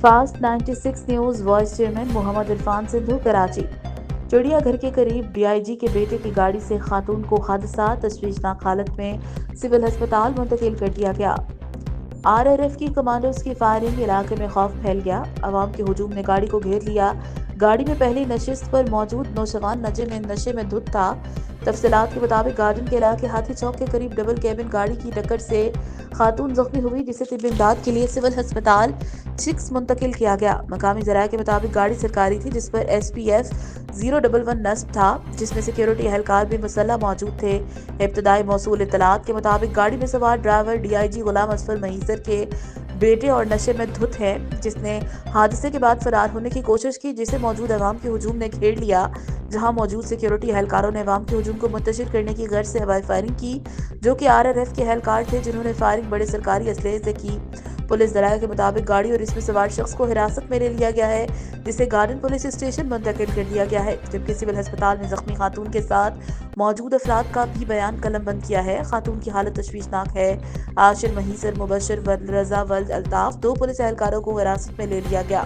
Fast 96 news vice chairman محمد عرفان سندھو کراچی۔ چڑیا گھر کے قریب ڈی آئی جی کے بیٹے کی گاڑی سے خاتون کو حادثات تشویشناک حالت میں سول ہسپتال منتقل کر دیا گیا۔ آر آر ایف کی کمانڈوز کی فائرنگ، علاقے میں خوف پھیل گیا۔ عوام کے ہجوم نے گاڑی کو گھیر لیا۔ گاڑی میں پہلی نشست پر موجود نوجوان نشے میں دھت تھا۔ تفصیلات کے مطابق گارڈن کے علاقے ہاتھی چوک کے قریب ڈبل کیبن گاڑی کی ٹکر سے خاتون زخمی ہوئی، جسے طبی امداد کے لیے سول ہسپتال چکس منتقل کیا گیا۔ مقامی ذرائع کے مطابق گاڑی سرکاری تھی، جس پر ایس پی ایف 011 نصب تھا، جس میں سیکیورٹی اہلکار بھی مسلح موجود تھے۔ ابتدائی موصول اطلاعات کے مطابق گاڑی میں سوار ڈرائیور ڈی آئی جی غلام اصفر مہیسر کے بیٹے اور نشے میں دھت ہے، جس نے حادثے کے بعد فرار ہونے کی کوشش کی، جسے موجود عوام کے ہجوم نے گھیر لیا، جہاں موجود سیکیورٹی اہلکاروں نے عوام کے ہجوم کو منتشر کرنے کی غرض سے ہوائی فائرنگ کی، جو کہ آر آر ایف کے اہلکار تھے، جنہوں نے فائرنگ بڑے سرکاری اسلحے سے کی۔ پولیس ذرائع کے مطابق گاڑی اور اس میں سوار شخص کو حراست میں لے لیا گیا ہے، جسے گارڈن پولیس اسٹیشن منتقل کر دیا گیا ہے، جبکہ سول ہسپتال میں زخمی خاتون کے ساتھ موجود افراد کا بھی بیان قلم بند کیا ہے۔ خاتون کی حالت تشویشناک ہے۔ عاشر مہیسر، مبشر ولد، رضا ولد الطاف، 2 پولیس اہلکاروں کو حراست میں لے لیا گیا۔